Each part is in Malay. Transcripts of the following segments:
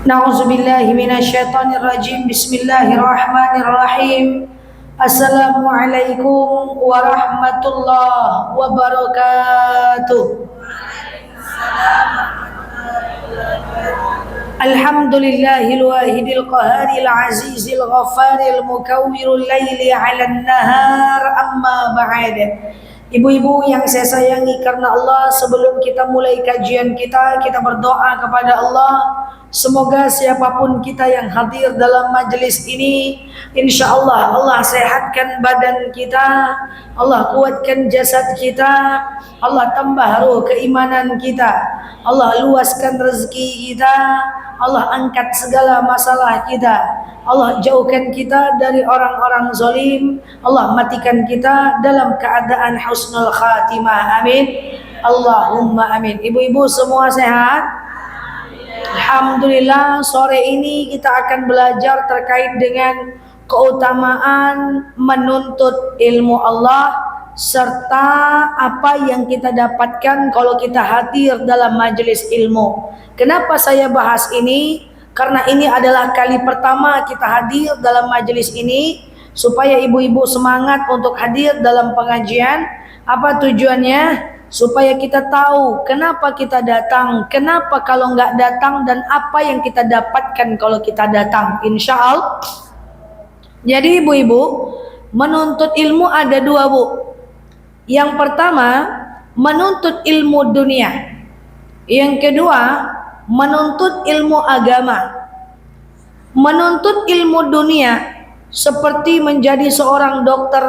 Na'udzubillahi minasyaitonirrajim. Bismillahirrahmanirrahim. Assalamualaikum warahmatullahi wabarakatuh. Alhamdulillahil wahidil qaharil azizil ghaffaril mukawwirul laili 'alan nahar, amma ba'd. Ibu-ibu yang saya sayangi karena Allah, sebelum kita mulai kajian kita berdoa kepada Allah. Semoga siapapun kita yang hadir dalam majelis ini, insya Allah Allah sehatkan badan kita, Allah kuatkan jasad kita, Allah tambah ruh keimanan kita, Allah luaskan rezeki kita, Allah angkat segala masalah kita, Allah jauhkan kita dari orang-orang zalim, Allah matikan kita dalam keadaan husnul khatimah. Amin. Allahumma amin. Ibu-ibu semua sehat? Alhamdulillah, sore ini kita akan belajar terkait dengan keutamaan menuntut ilmu Allah serta apa yang kita dapatkan kalau kita hadir dalam majelis ilmu. Kenapa saya bahas ini? Karena ini adalah kali pertama kita hadir dalam majelis ini, supaya ibu-ibu semangat untuk hadir dalam pengajian. Apa tujuannya? Supaya kita tahu kenapa kita datang, kenapa kalau nggak datang, dan apa yang kita dapatkan kalau kita datang, insya Allah. Jadi ibu-ibu, menuntut ilmu ada dua, Bu. Yang pertama, menuntut ilmu dunia. Yang kedua, menuntut ilmu agama. Menuntut ilmu dunia seperti menjadi seorang dokter,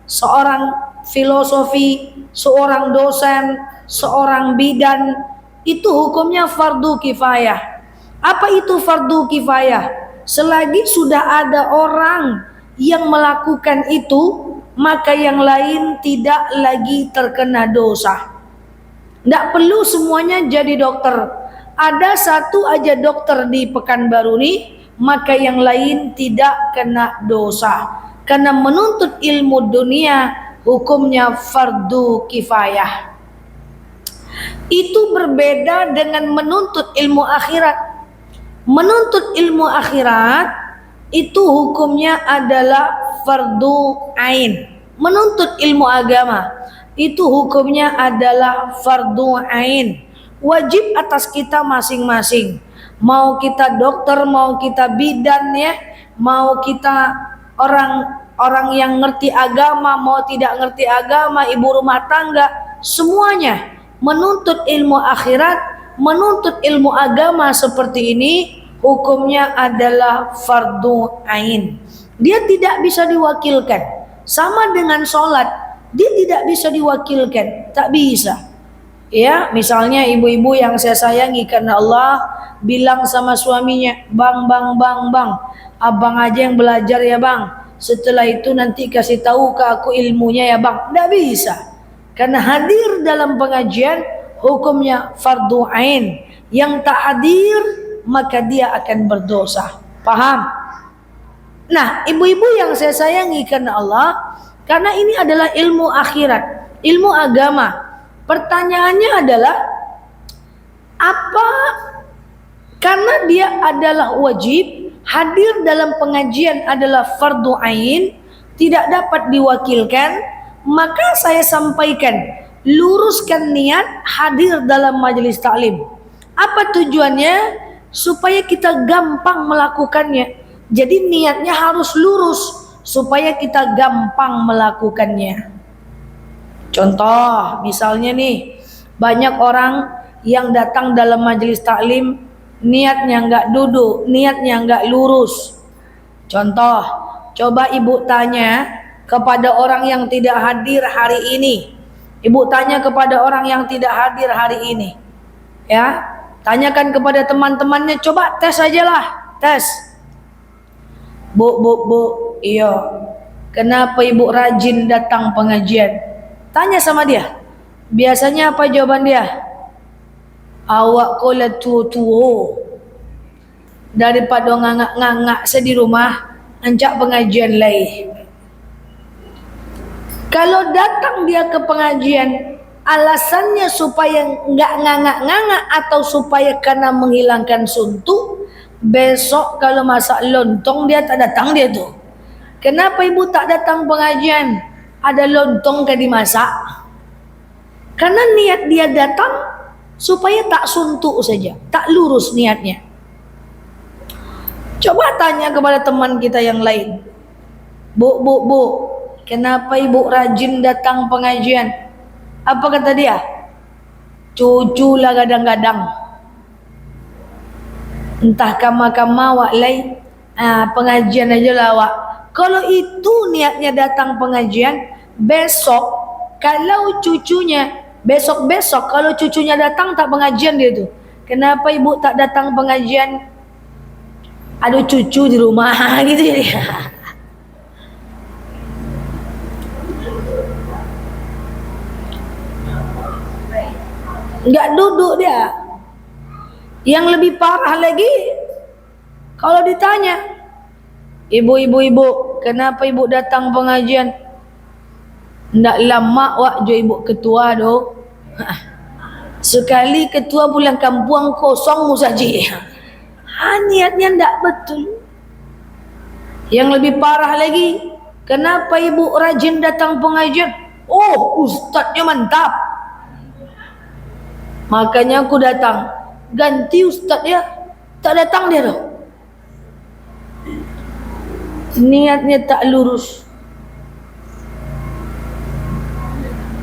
seorang filosofi, seorang dosen, seorang bidan, itu hukumnya fardu kifayah. Apa itu fardu kifayah? Selagi sudah ada orang yang melakukan itu, maka yang lain tidak lagi terkena dosa. Tidak perlu semuanya jadi dokter. Ada satu aja dokter di Pekanbaru nih, maka yang lain tidak kena dosa. Karena menuntut ilmu dunia hukumnya fardu kifayah. Itu berbeda dengan menuntut ilmu akhirat. Menuntut ilmu akhirat itu hukumnya adalah fardu ain. Menuntut ilmu agama itu hukumnya adalah fardu ain. Wajib atas kita masing-masing. Mau kita dokter, mau kita bidan ya, mau kita orang yang ngerti agama, mau tidak ngerti agama, ibu rumah tangga, semuanya menuntut ilmu akhirat, menuntut ilmu agama seperti ini, hukumnya adalah fardu ain. Dia tidak bisa diwakilkan. Sama dengan sholat, dia tidak bisa diwakilkan, tak bisa. Ya, misalnya ibu-ibu yang saya sayangi karena Allah bilang sama suaminya, bang, abang aja yang belajar ya bang. Setelah itu nanti kasih tahu ke aku ilmunya ya bang. Tidak bisa. Karena hadir dalam pengajian hukumnya fardu ain. Yang tak hadir maka dia akan berdosa. Paham? Nah, ibu-ibu yang saya sayangi karena Allah, karena ini adalah ilmu akhirat, ilmu agama. Pertanyaannya adalah apa? Karena dia adalah wajib, hadir dalam pengajian adalah fardu ain, tidak dapat diwakilkan, maka saya sampaikan, luruskan niat hadir dalam majelis taklim. Apa tujuannya? Supaya kita gampang melakukannya. Jadi niatnya harus lurus supaya kita gampang melakukannya. Contoh, misalnya nih, banyak orang yang datang dalam majelis taklim niatnya nggak duduk, niatnya nggak lurus. Contoh, coba ibu tanya kepada orang yang tidak hadir hari ini. Ibu tanya kepada orang yang tidak hadir hari ini. Ya, tanyakan kepada teman-temannya, coba tes aja lah, tes. Bu, iya. Kenapa ibu rajin datang pengajian? Tanya sama dia. Biasanya apa jawaban dia? Awak kola tuo. Daripada ngangak-ngangak saya di rumah, ancak pengajian lain. Kalau datang dia ke pengajian, alasannya supaya nggak ngangak-ngangak atau supaya karena menghilangkan suntuk, Besok kalau masak lontong dia tak datang dia tu. Kenapa ibu tak datang pengajian? Ada lontong ke dimasak? Karena niat dia datang supaya tak suntuk saja, tak lurus niatnya. Coba tanya kepada teman kita yang lain. Bu, kenapa ibu rajin datang pengajian? Apa kata dia? Cucu lah kadang-kadang. Entah kama-kama wak lain, pengajian aja lah wak. Kalau itu niatnya datang pengajian, besok kalau cucunya, besok-besok kalau cucunya datang tak pengajian dia tu. Kenapa ibu tak datang pengajian? Ada cucu di rumah gitu jadi. Enggak duduk dia. Yang lebih parah lagi, kalau ditanya, ibu, kenapa ibu datang pengajian? Ndak lama wak jo ibu ketua do. Sekali ketua pulang kampung kosong mu saja. Niatnya ndak betul. Yang lebih parah lagi, kenapa ibu rajin datang pengajian? Oh, ustadznya mantap. Makanya aku datang. Ganti ustaz dia, tak datang dia tu. Niatnya tak lurus.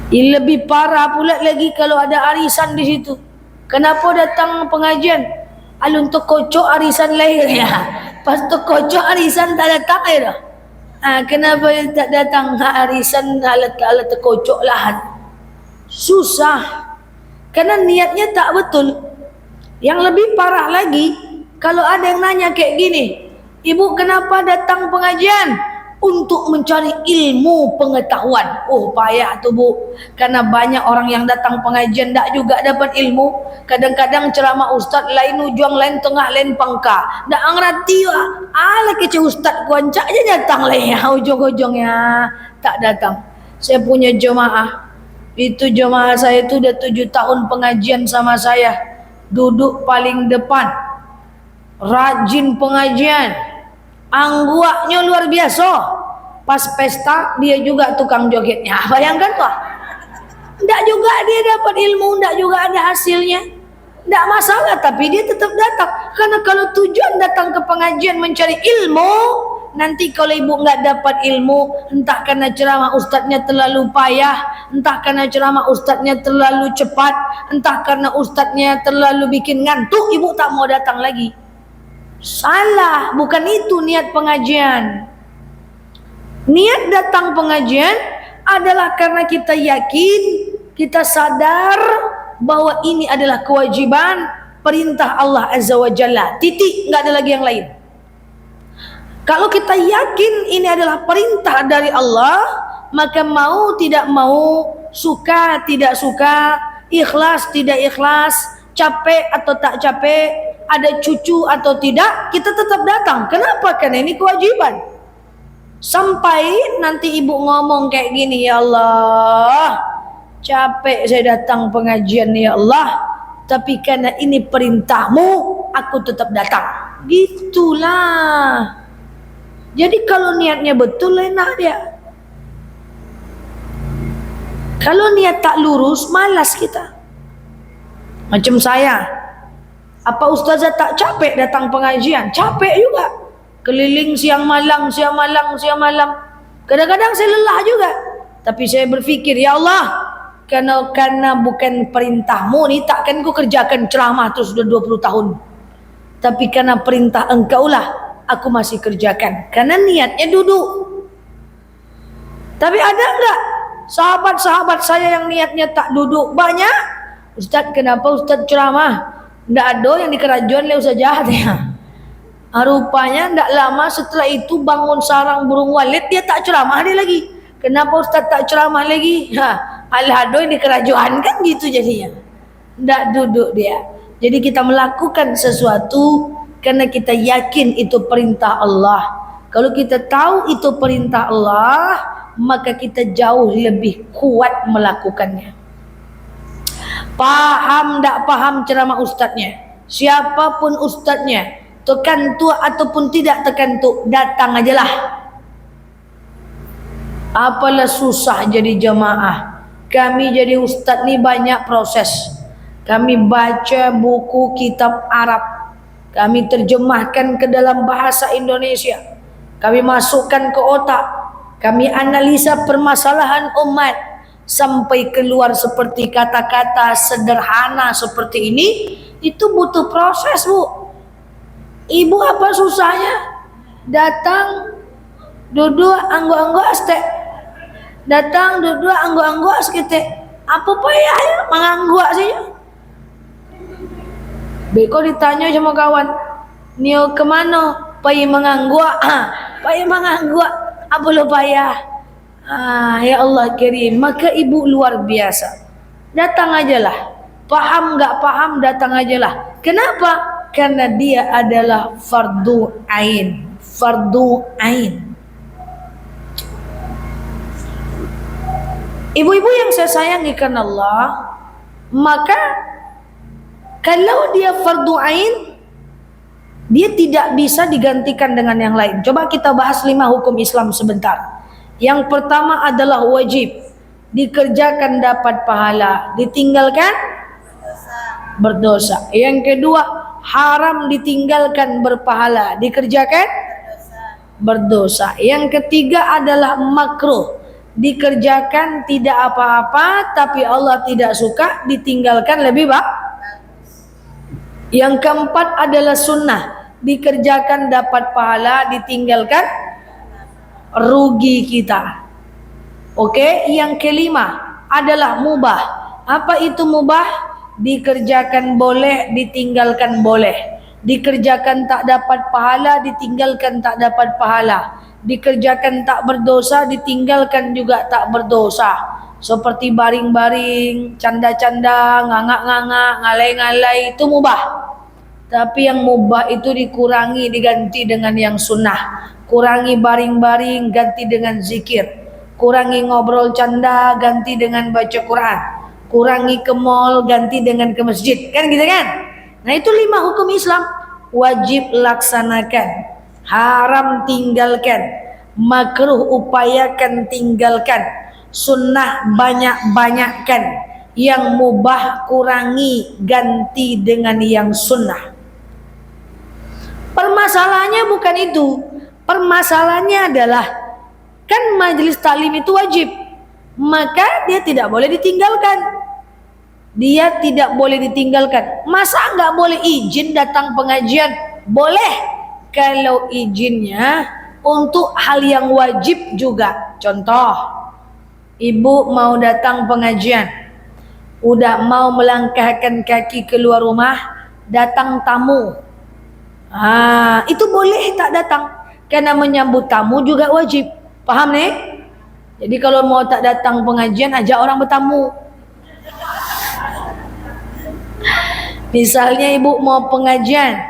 Lebih parah pula lagi kalau ada arisan di situ. Kenapa datang pengajian? Alun tu kocok arisan lain ya. Pas tu kocok arisan tak datang ya. Kenapa tak datang arisan alat terkocok lah. Susah. Karena niatnya tak betul. Yang lebih parah lagi, kalau ada yang nanya kayak gini, ibu kenapa datang pengajian? Untuk mencari ilmu pengetahuan. Oh payah tu bu, karena banyak orang yang datang pengajian tak juga dapat ilmu. Kadang-kadang ceramah ustaz lain ujung, lain tengah, lain pangka, tak ngerti wah. Ala kece ustaz kuancak je datang lah ya, ujung-ujungnya tak datang. Saya punya jemaah, itu jemaah saya itu dah 7 tahun pengajian sama saya. Duduk paling depan, rajin pengajian, angguknya luar biasa. Pas pesta dia juga tukang jogetnya. Bayangkan wah, tidak juga dia dapat ilmu, tidak juga ada hasilnya, tidak masalah, tapi dia tetap datang. Karena kalau tujuan datang ke pengajian mencari ilmu, nanti kalau ibu nggak dapat ilmu, entah karena ceramah ustadznya terlalu payah, entah karena ceramah ustadznya terlalu cepat, entah karena ustadznya terlalu bikin ngantuk, ibu tak mau datang lagi. Salah, bukan itu niat pengajian. Niat datang pengajian adalah karena kita yakin, kita sadar bahwa ini adalah kewajiban perintah Allah Azza wa Jalla. Titik, nggak ada lagi yang lain. Kalau kita yakin ini adalah perintah dari Allah, maka mau tidak mau, suka tidak suka, ikhlas tidak ikhlas, capek atau tak capek, ada cucu atau tidak, kita tetap datang. Kenapa? Karena ini kewajiban. Sampai nanti ibu ngomong kayak gini, ya Allah, capek saya datang pengajian ya Allah, tapi karena ini perintahmu, aku tetap datang. Gitulah. Jadi kalau niatnya betul, enak dia. Kalau niat tak lurus, malas kita. Macam saya, apa ustazah tak capek datang pengajian? Capek juga. Keliling siang malam. Kadang-kadang saya lelah juga. Tapi saya berfikir, ya Allah, karena bukan perintahmu ni, takkan ku kerjakan ceramah terus sudah 20 tahun. Tapi karena perintah engkau lah, aku masih kerjakan. Karena niatnya duduk. Tapi ada enggak sahabat-sahabat saya yang niatnya tak duduk? Banyak. Ustaz, kenapa Ustaz ceramah? Enggak ada yang di kerajaan oleh Ustaz jahat ya. Rupanya tidak lama setelah itu bangun sarang burung walet, dia tak ceramah dia lagi. Kenapa Ustaz tak ceramah lagi? Al-Hadoy di kerajaan kan gitu jadinya. Tidak duduk dia. Jadi kita melakukan sesuatu karena kita yakin itu perintah Allah. Kalau kita tahu itu perintah Allah, maka kita jauh lebih kuat melakukannya. Paham tak paham ceramah ustadznya, siapapun ustadznya, tekan tu ataupun tidak tekan tu, datang ajalah. Apalah susah jadi jamaah. Kami jadi ustaz ni banyak proses. Kami baca buku kitab Arab, kami terjemahkan ke dalam bahasa Indonesia, kami masukkan ke otak, kami analisa permasalahan umat sampai keluar seperti kata-kata sederhana seperti ini. Itu butuh proses, Bu. Ibu apa susahnya? Datang, duduk, angguk-angguk astek. Datang, duduk, angguk-angguk seketik. Apa payahnya mengangguk saja? Beko ditanya sama kawan, "Nio kemana? Payah mengangguk." Payah mengangguk. Apa lo payah? Ya Allah kirim. Maka ibu luar biasa. Datang ajalah. Paham gak paham, datang ajalah. Kenapa? Karena dia adalah fardu ain. Fardu ain. Ibu-ibu yang saya sayangi karena Allah, maka kalau dia fardu ain, dia tidak bisa digantikan dengan yang lain. Coba kita bahas 5 hukum Islam sebentar. Yang pertama adalah wajib. Dikerjakan dapat pahala, ditinggalkan berdosa. Yang kedua, haram ditinggalkan berpahala, dikerjakan berdosa. Yang ketiga adalah makruh. Dikerjakan tidak apa-apa, tapi Allah tidak suka, ditinggalkan lebih baik. Yang keempat adalah sunnah. Dikerjakan dapat pahala, ditinggalkan rugi kita. Oke, yang kelima adalah mubah. Apa itu mubah? Dikerjakan boleh, ditinggalkan boleh. Dikerjakan tak dapat pahala, ditinggalkan tak dapat pahala. Dikerjakan tak berdosa, ditinggalkan juga tak berdosa. Seperti baring-baring, canda-canda, ngangak-ngangak, ngalai-ngalai, itu mubah. Tapi yang mubah itu dikurangi, diganti dengan yang sunnah. Kurangi baring-baring, ganti dengan zikir. Kurangi ngobrol canda, ganti dengan baca Quran. Kurangi ke mall, ganti dengan ke masjid. Kan gitu kan? Nah itu 5 hukum Islam. Wajib laksanakan, haram tinggalkan, makruh upayakan tinggalkan, sunnah banyak-banyakkan, yang mubah kurangi, ganti dengan yang sunnah. Permasalahannya bukan itu. Permasalahannya adalah, kan majelis taklim itu wajib, maka dia tidak boleh ditinggalkan. Dia tidak boleh ditinggalkan. Masa nggak boleh izin datang pengajian? Boleh, kalau izinnya untuk hal yang wajib juga. Contoh, ibu mau datang pengajian, udah mau melangkahkan kaki keluar rumah, datang tamu, itu boleh tak datang, karena menyambut tamu juga wajib. Paham nih? Jadi kalau mau tak datang pengajian, ajak orang bertamu. Misalnya ibu mau pengajian,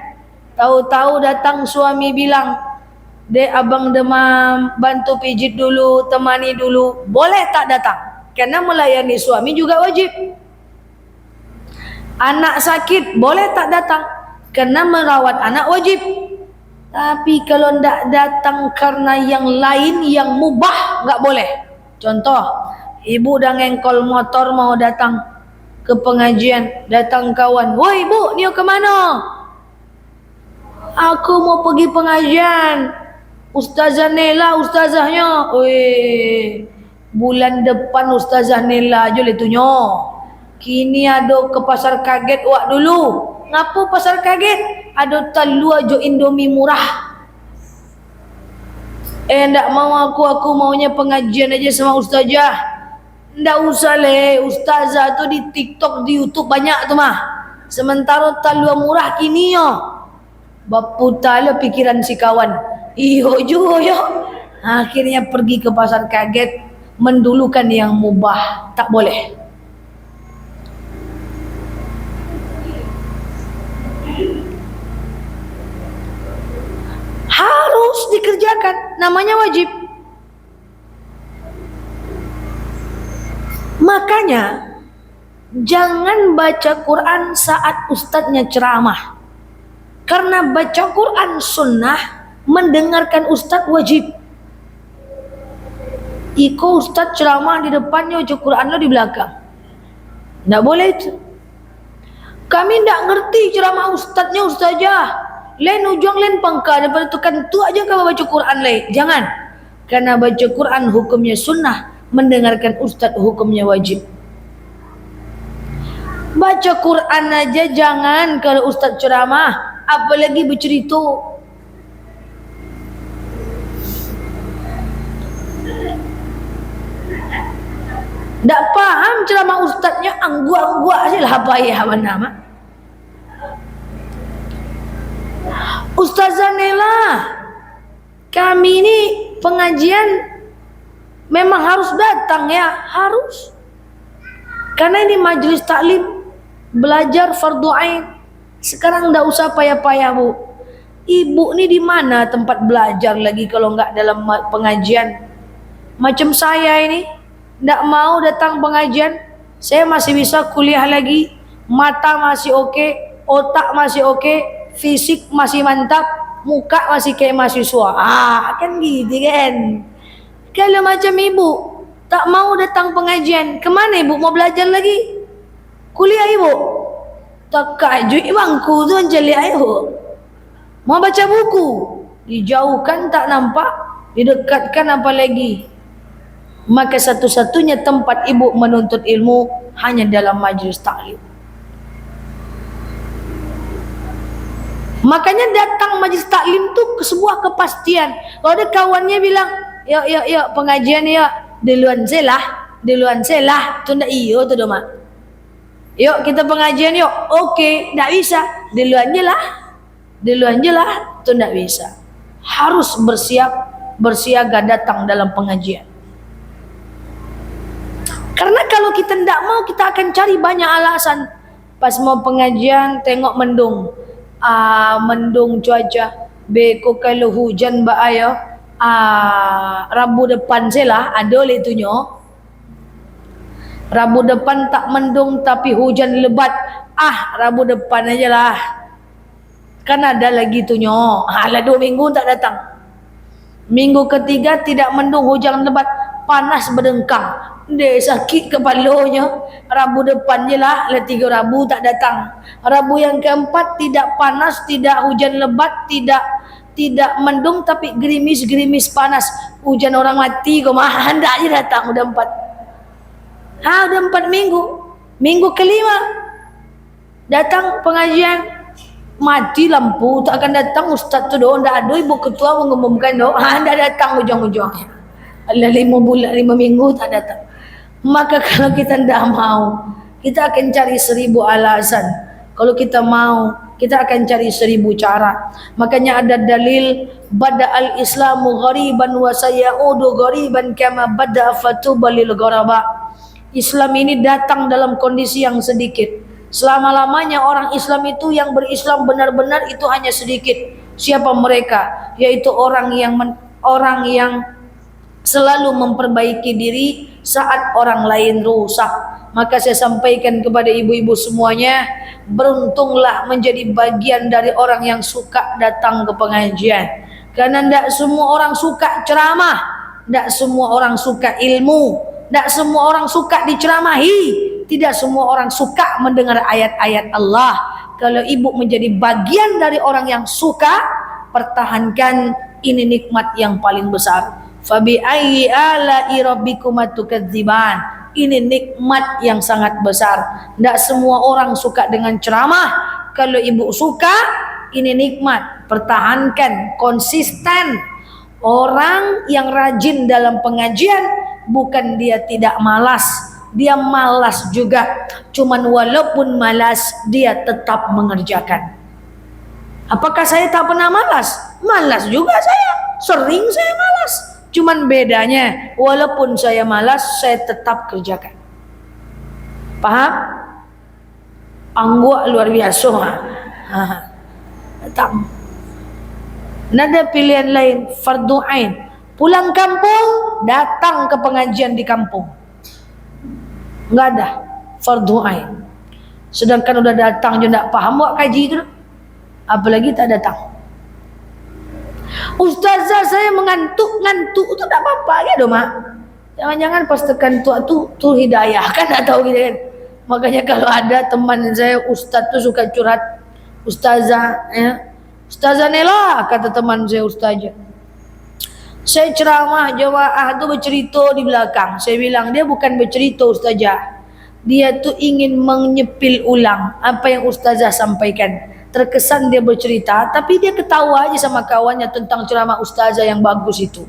tahu-tahu datang suami bilang, "Dek, abang demam, bantu pijit dulu, temani dulu." Boleh tak datang? Karena melayani suami juga wajib. Anak sakit, boleh tak datang? Karena merawat anak wajib. Tapi kalau tidak datang karena yang lain yang mubah, nggak boleh. Contoh, ibu dah ngengkol motor mau datang ke pengajian, datang kawan, "Woi ibu, ni ke mana?" "Aku mau pergi pengajian. Ustazah Nela, ustazahnya." "Weh, bulan depan ustazah Nela aja letunya. Kini ada ke pasar kaget wak dulu." "Ngapa pasar kaget?" "Ada talu aja Indomie murah." "Ndak mau aku maunya pengajian aja sama ustazah." "Ndak usah le, ustazah tuh di TikTok, di YouTube banyak tuh mah. Sementara talu murah kini yo." Baputala pikiran si kawan. Iyo juga yo. Akhirnya pergi ke pasar kaget, mendulukan yang mubah. Tak boleh. Harus dikerjakan, namanya wajib. Makanya jangan baca Quran saat ustadznya ceramah. Karena baca Quran sunnah, mendengarkan ustadz wajib. Iko ustadz ceramah di depannya, baca Quran lo di belakang. Nggak boleh itu. Kami nggak ngerti ceramah ustadznya ustazah. Lain ujung lain pangka daripada tukang tu aja kalau baca Quran lain. Jangan. Karena baca Quran hukumnya sunnah, mendengarkan ustadz hukumnya wajib. Baca Quran aja jangan kalau ustadz ceramah, apalagi bercerita. Tak paham ceramah ustadznya, anggua-anggua aja lah apa ya mana mak. Ustazah Nela, kami ini pengajian memang harus datang ya, harus. Karena ini majelis taklim, belajar fardu ain. Sekarang enggak usah payah-payah bu. Ibu ini di mana tempat belajar lagi kalau enggak dalam pengajian? Macam saya ini, enggak mau datang pengajian. Saya masih bisa kuliah lagi, mata masih oke, otak masih oke, fisik masih mantap, muka masih kayak mahasiswa. Kan gitu kan. Kalau macam ibu tak mau datang pengajian, kemana ibu mau belajar lagi? Kuliah ibu? Tak kaju bangku tu jeli ibu. Mau baca buku? Dijauhkan tak nampak, didekatkan apa lagi? Maka satu-satunya tempat ibu menuntut ilmu hanya dalam majlis taklim. Makanya datang majlis taklim tu ke sebuah kepastian. Kalau ada kawannya bilang, yuk pengajian yuk, duluan saya lah, tu ndak iyo tu doma. Yuk kita pengajian yuk, oke, ndak bisa, duluan je lah, tu ndak bisa. Harus bersiaga datang dalam pengajian. Karena kalau kita ndak mau, kita akan cari banyak alasan. Pas mau pengajian tengok mendung. Mendung cuaca beko kalau hujan ba ayo Rabu depan selah ada le tunyo. Rabu depan tak mendung tapi hujan lebat, Rabu depan aja lah kan ada lagi tunyo. Lah 2 minggu tak datang. Minggu ketiga tidak mendung, hujan lebat, panas berdengkang. Dia sakit kepalanya. Rabu depan je lah 3 Rabu tak datang. Rabu yang keempat tidak panas, tidak hujan lebat, tidak mendung tapi gerimis panas. Hujan orang mati kok mah hendak je datang. Udah 4 minggu. Minggu kelima datang pengajian, mati lampu, tak akan datang ustaz tu doh, ndak ada ibu ketua mengumumkan doh, ndak datang ujung-ujungnya. Allah 5 bulan 5 minggu tak datang. Maka kalau kita tidak mau, kita akan cari 1000 alasan. Kalau kita mau, kita akan cari 1000 cara. Makanya ada dalil, bada'al islamu ghariban wa sayaudu ghariban kama bada'a fatuba lil ghuraba. Islam ini datang dalam kondisi yang sedikit. Selama-lamanya orang Islam itu yang berislam benar-benar itu hanya sedikit. Siapa mereka? Yaitu orang yang selalu memperbaiki diri saat orang lain rusak. Maka saya sampaikan kepada ibu-ibu semuanya, beruntunglah menjadi bagian dari orang yang suka datang ke pengajian. Karena tidak semua orang suka ceramah, tidak semua orang suka ilmu, tidak semua orang suka diceramahi, tidak semua orang suka mendengar ayat-ayat Allah. Kalau ibu menjadi bagian dari orang yang suka, pertahankan, ini nikmat yang paling besar. Fabi ayyi ala'i rabbikuma tukadziban. Ini nikmat yang sangat besar. Tidak semua orang suka dengan ceramah. Kalau ibu suka, ini nikmat. Pertahankan, konsisten. Orang yang rajin dalam pengajian, bukan dia tidak malas, dia malas juga. Cuman walaupun malas, dia tetap mengerjakan. Apakah saya tak pernah malas? Malas juga saya. Sering saya malas. Cuman bedanya, walaupun saya malas, saya tetap kerjakan. Paham? Angguk luar biasa. Tak. Nada pilihan lain, fardu ain. Pulang kampung, datang ke pengajian di kampung. Enggak ada fardu ain. Sedangkan udah datang je tak paham buat kaji tu. apalagi tak datang. Ustazah saya ngantuk tu tak apa-apa ya mak. Jangan-jangan pas tekan tu hidayah kan, tak tahu gitu kan. Makanya kalau ada teman saya ustaz tu suka curhat, ustazah ya, ustazah Nela kata teman saya ustazah, saya ceramah jemaah tu bercerita di belakang. Saya bilang dia bukan bercerita ustazah, dia tu ingin menyepil ulang apa yang ustazah sampaikan. Terkesan dia bercerita, tapi dia ketawa aja sama kawannya tentang ceramah ustazah yang bagus itu.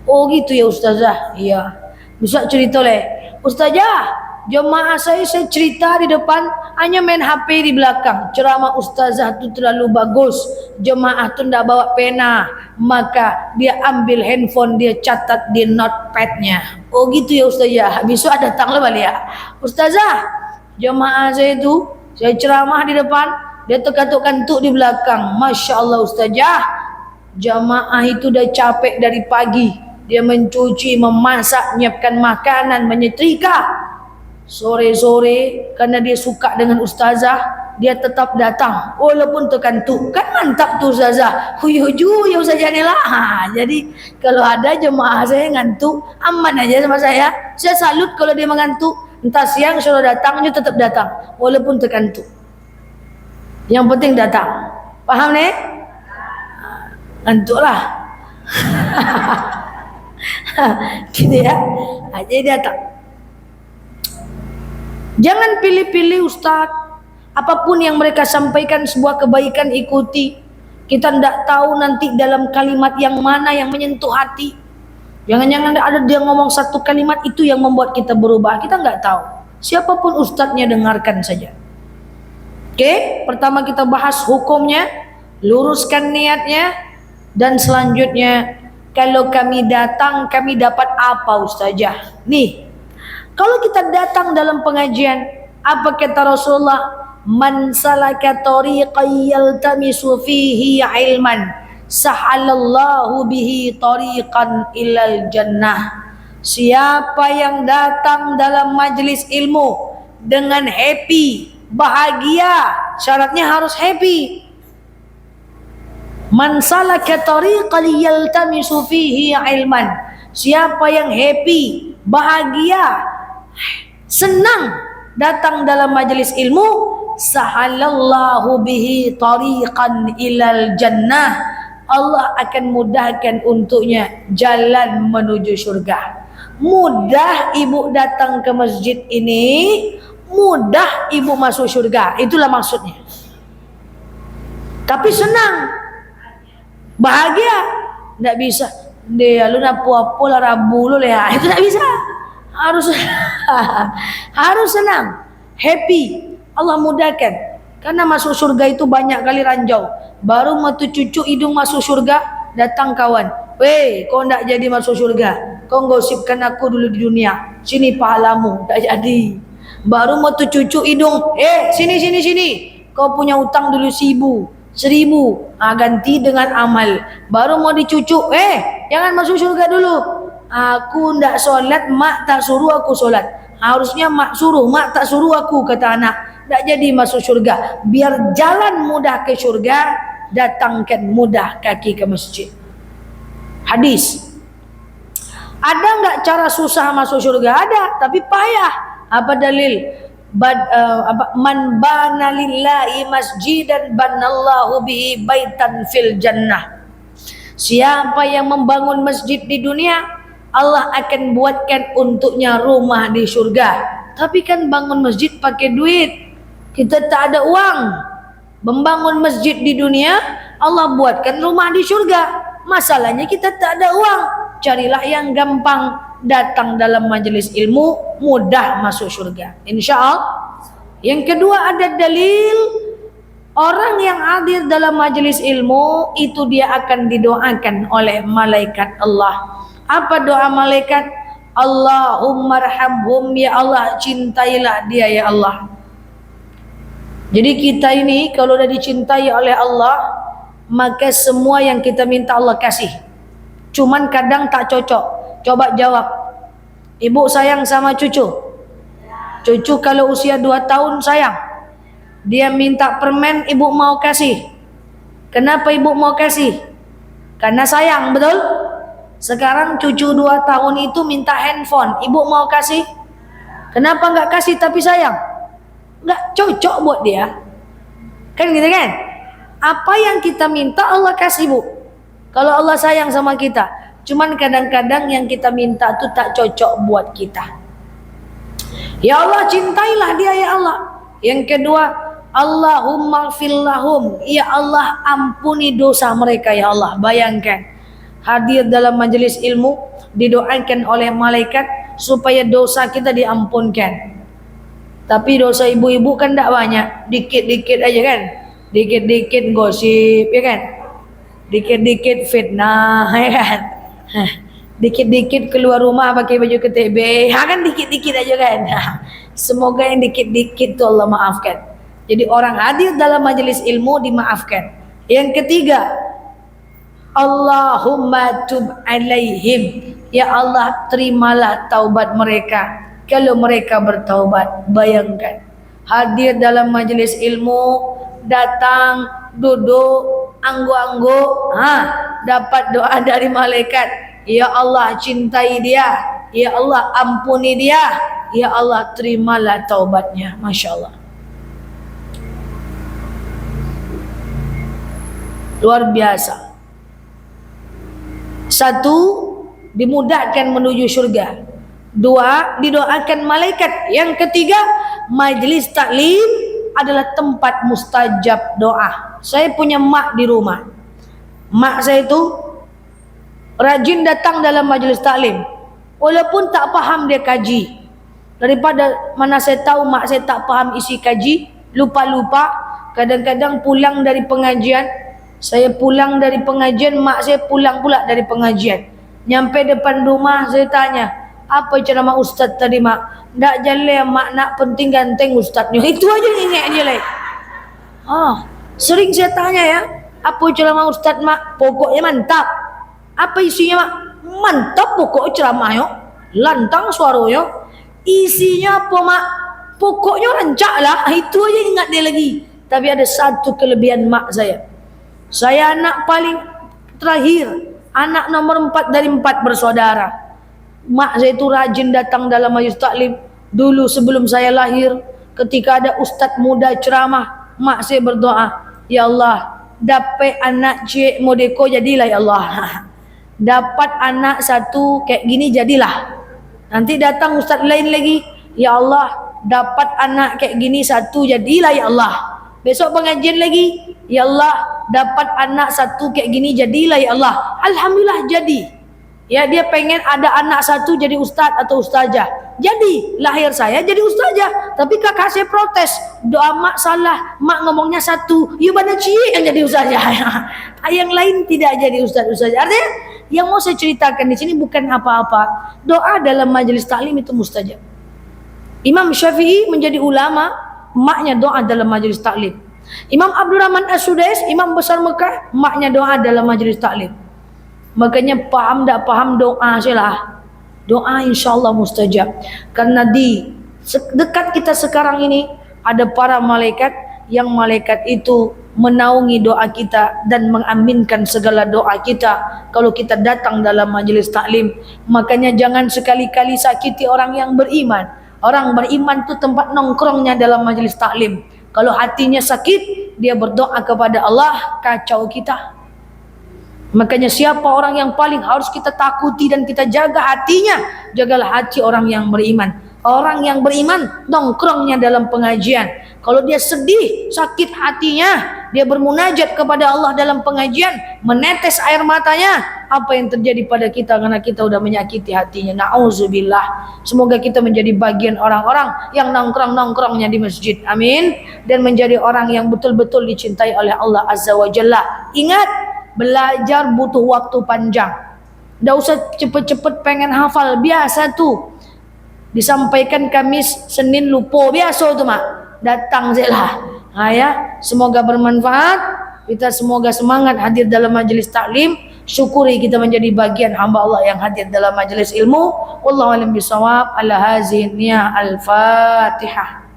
Oh gitu ya ustazah? Iya. Bisa cerita leh. Ustazah, jemaah saya cerita di depan, hanya main HP di belakang. Ceramah ustazah tu terlalu bagus. Jemaah tu ndak bawa pena, maka dia ambil handphone, dia catat di notepadnya. Oh gitu ya ustazah? Besok datang lah balik ya. Ustazah, jemaah saya tu, saya ceramah di depan, dia terkatuk-kantuk di belakang. Masya Allah ustazah, jamaah itu dah capek dari pagi. Dia mencuci, memasak, menyiapkan makanan, menyetrika. Sore-sore, karena dia suka dengan ustazah, dia tetap datang walaupun terkantuk. Kan mantap tu ustazah. Huyu ya ustazah ni lah. Jadi kalau ada jemaah saya ngantuk, aman aja sama saya. Saya salut kalau dia mengantuk. Entah siang suruh datang, dia tetap datang walaupun terkantuk. Yang penting datang. Paham nih? Ngantuklah. Gitu ya. Jadi datang. Jangan pilih-pilih ustaz. Apapun yang mereka sampaikan sebuah kebaikan ikuti. Kita tidak tahu nanti dalam kalimat yang mana yang menyentuh hati. Jangan-jangan ada dia ngomong satu kalimat itu yang membuat kita berubah. Kita nggak tahu. Siapapun ustadznya, dengarkan saja. Oke, pertama kita bahas hukumnya, luruskan niatnya, dan selanjutnya kalau kami datang, kami dapat apa ustazah? Nih, kalau kita datang dalam pengajian, apa kata Rasulullah? Man salaka tariqan yaltamisu fihi ilman, sahalallahu bihi tariqan ilal jannah. Siapa yang datang dalam majlis ilmu dengan happy, bahagia, syaratnya harus happy. Man salaka tariqan yaltamisu fihi ilman, siapa yang happy, bahagia, senang datang dalam majelis ilmu, sahalallahu bihi tariqan ilal jannah, Allah akan mudahkan untuknya jalan menuju surga. Mudah ibu datang ke masjid ini, mudah ibu masuk surga. Itulah maksudnya. Tapi senang, bahagia, tidak bisa. Dia lu nak apa lah Rabu lu lah. Itu tidak bisa. Harus harus senang, happy. Allah mudahkan. Karena masuk surga itu banyak kali ranjau. Baru mau cucu hidung masuk surga, datang kawan. Weh, kau tidak jadi masuk surga. Kau gosipkan aku dulu di dunia. Sini pahalamu, tak jadi. Baru mau cucu hidung, sini. Kau punya utang dulu 1.000, ganti dengan amal. Baru mau dicucuk, jangan masuk surga dulu. Aku ndak solat, mak tak suruh aku solat. Harusnya mak suruh, mak tak suruh aku, kata anak. Tak jadi masuk surga. Biar jalan mudah ke surga, datangkan mudah kaki ke masjid. Hadis. Ada nggak cara susah masuk surga? Ada, tapi payah. Apa dalil? Man bana lillahi masjidan banallahu bihi baitan fil jannah. Siapa yang membangun masjid di dunia, Allah akan buatkan untuknya rumah di surga. Tapi kan bangun masjid pakai duit, kita tak ada uang. Membangun masjid di dunia, Allah buatkan rumah di surga. Masalahnya kita tak ada uang. Carilah yang gampang, datang dalam majelis ilmu, mudah masuk surga, insya Allah. Yang kedua, ada dalil orang yang hadir dalam majelis ilmu itu dia akan didoakan oleh malaikat Allah. Apa doa malaikat? Allahumma arhamhum, ya Allah cintailah dia ya Allah. Jadi kita ini kalau sudah dicintai oleh Allah, maka semua yang kita minta Allah kasih. Cuman kadang tak cocok. Coba jawab. Ibu sayang sama cucu? Cucu kalau usia 2 tahun sayang. Dia minta permen, ibu mau kasih. Kenapa ibu mau kasih? Karena sayang, betul? Sekarang cucu 2 tahun itu minta handphone, ibu mau kasih? Kenapa nggak kasih tapi sayang? Nggak cocok buat dia. Kan gitu kan? Apa yang kita minta Allah kasih, Bu. Kalau Allah sayang sama kita. Cuman kadang-kadang yang kita minta itu tak cocok buat kita. Ya Allah, cintailah dia ya Allah. Yang kedua, Allahumma lahum, ya Allah ampuni dosa mereka ya Allah. Bayangkan hadir dalam majelis ilmu didoakan oleh malaikat supaya dosa kita diampunkan. Tapi dosa ibu-ibu kan tak banyak, dikit-dikit aja kan, dikit-dikit gosip ya kan, dikit-dikit fitnah ya kan, dikit-dikit keluar rumah pakai baju KTB, kan dikit-dikit aja kan. Semoga yang dikit-dikit tuh Allah maafkan. Jadi orang hadir dalam majelis ilmu dimaafkan. Yang ketiga, Allahumma tub alaihim, ya Allah terimalah taubat mereka kalau mereka bertaubat. Bayangkan hadir dalam majelis ilmu, datang duduk anggo-anggo, dapat doa dari malaikat, ya Allah cintai dia, ya Allah ampuni dia, ya Allah terimalah taubatnya. Masya Allah, luar biasa. Satu, dimudahkan menuju surga. Dua, didoakan malaikat. Yang ketiga, majelis taklim adalah tempat mustajab doa. Saya punya mak di rumah. Mak saya itu rajin datang dalam majelis taklim, walaupun tak paham dia kaji. Daripada mana saya tahu mak saya tak paham isi kaji, lupa-lupa. Kadang-kadang pulang dari pengajian, saya pulang dari pengajian, mak saya pulang pula dari pengajian. Nyampe depan rumah saya tanya, apa ceramah ustaz tadi mak? Ndak jale mak, nak penting ganteng ustaznya. Itu aja ingat aja lah. Sering saya tanya ya, apa ceramah ustaz mak? Pokoknya mantap. Apa isinya mak? Mantap pokok ceramahnya, lantang suaranya. Isinya apa mak? Pokoknya rancak lah. Itu aja ingat dia lagi. Tapi ada satu kelebihan mak saya. Saya anak paling terakhir, anak nomor 4 dari 4 bersaudara. Mak saya itu rajin datang dalam majelis taklim. Dulu sebelum saya lahir, ketika ada ustaz muda ceramah, mak saya berdoa, ya Allah, dapat anak cik modeko jadilah ya Allah. Dapat anak satu kayak gini jadilah. Nanti datang ustaz lain lagi, ya Allah, dapat anak kayak gini satu jadilah ya Allah. Besok pengajian lagi, ya Allah, dapat anak satu kayak gini jadilah ya Allah. Alhamdulillah jadi. Ya, dia pengen ada anak satu jadi ustaz atau ustazah. Jadi lahir saya jadi ustazah, tapi kakak saya protes, doa mak salah, mak ngomongnya satu, ya mana cik yang jadi ustazah. Yang lain tidak jadi ustaz-ustazah. Artinya yang mau saya ceritakan di sini bukan apa-apa. Doa dalam majelis taklim itu mustajab. Imam Syafi'i menjadi ulama, maknya doa dalam majelis taklim. Imam Abdurrahman As-Sudais, imam besar Mekah, maknya doa dalam majelis taklim. Makanya paham tak paham doa sajalah. Doa insyaAllah mustajab. Karena di dekat kita sekarang ini ada para malaikat, yang malaikat itu menaungi doa kita dan mengaminkan segala doa kita kalau kita datang dalam majelis taklim. Makanya jangan sekali-kali sakiti orang yang beriman. Orang beriman itu tempat nongkrongnya dalam majelis taklim. Kalau hatinya sakit, dia berdoa kepada Allah, kacau kita. Makanya siapa orang yang paling harus kita takuti dan kita jaga hatinya? Jagalah hati orang yang beriman. Orang yang beriman nongkrongnya dalam pengajian. Kalau dia sedih, sakit hatinya, dia bermunajat kepada Allah dalam pengajian, menetes air matanya, apa yang terjadi pada kita karena kita sudah menyakiti hatinya? Na'udzubillah. Semoga kita menjadi bagian orang-orang yang nongkrong-nongkrongnya di masjid. Amin. Dan menjadi orang yang betul-betul dicintai oleh Allah Azza wa Jalla. Ingat, belajar butuh waktu panjang. Tidak usah cepet-cepet pengen hafal. Biasa tuh disampaikan Kamis, Senin lupa. Biasa tuh mak. Datang sajalah. Ya, semoga bermanfaat. Kita semoga semangat hadir dalam majelis taklim. Syukuri kita menjadi bagian hamba Allah yang hadir dalam majelis ilmu. Wallahu a'lam bishawab. Ala hazinnya al-Fatihah.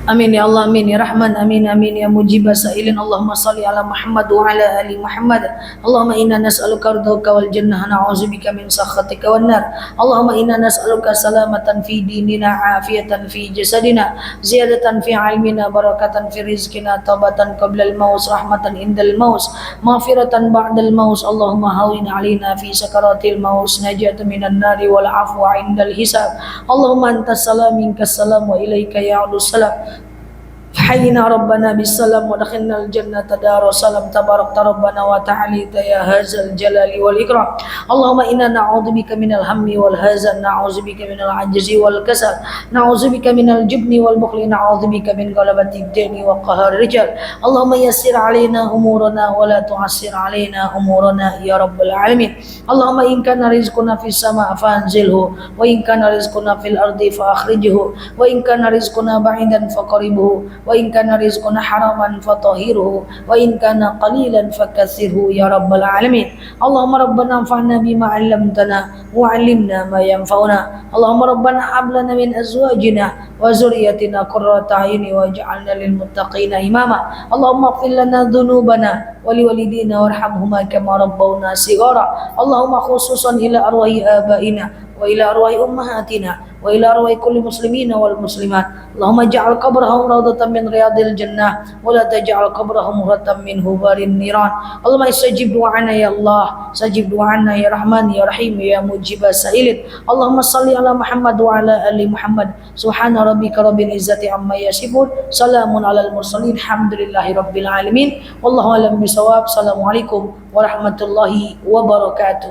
Amin ya Allah, amin ya Rahman, amin amin ya mujib sailin. Allahumma salli ala Muhammad wa ala ali Muhammad. Allahumma inna nas'aluka ridhaka wal jannah, na'udzubika min sakhatika wan nar. Allahumma inna nas'aluka salamatan fi dinina, afiyatan fi jasadina, ziyadatan fi ilmina, barakatan fi rizqina, taubatan qabla al-maut, rahmatan indal maut, maghfiratan ba'dal maut. Allahumma hawwin alaina fi sakaratil maut, najatan minan nari wal afwa indal hisab. Allahumma antas salam minkas salam wa ilaika ya'udus salam. حينا ربنا بالسلام ودخلنا الجنة دار سلام تبارك ربنا وتعالى يا هذا الجلال والإكرام. اللهم إنا نعوذ بك من الهم والحزن، نعوذ بك من العجز والكسل، نعوذ بك من الجبن والبخل، نعوذ بك من غلبة الدين وقهر الرجال. اللهم يسر علينا أمورنا ولا تعسر علينا أمورنا يا رب العالمين. اللهم إن كان رزقنا في السماء فأنزله، وإن كان رزقنا في الأرض فأخرجه، وإن كان رزقنا بعيدا فقربه، وإن كان رزقنا حراما فطهره، وإن كان قليلا فكثره يا رب العالمين. اللهم ربنا انفعنا بما علمتنا وعلمنا ما ينفعنا. اللهم ربنا هب لنا من أزواجنا وذريتنا قرة أعين واجعلنا للمتقين إماما. اللهم اغفر لنا ذنوبنا ولوالدينا وارحمهما كما ربونا صغارا. اللهم خصوصا إلى أرواح آبائنا وإلى أرواح أمهاتنا وإلى أرواح كل مسلمين والمسلمات. اللهم اجعل قبرهم روضة من رياض الجنة ولا تجعل قبرهم مرة من غبار النيران. اللهم استجب دعانا يا الله، استجب دعانا يا رحمن يا رحيم يا مجيب السائلين. اللهم صل على محمد وعلى آل محمد. سبحان ربك رب العزة عما يصفون، سلام على المرسلين، الحمد لله رب العالمين. والله أعلم بالصواب. السلام عليكم ورحمة الله وبركاته.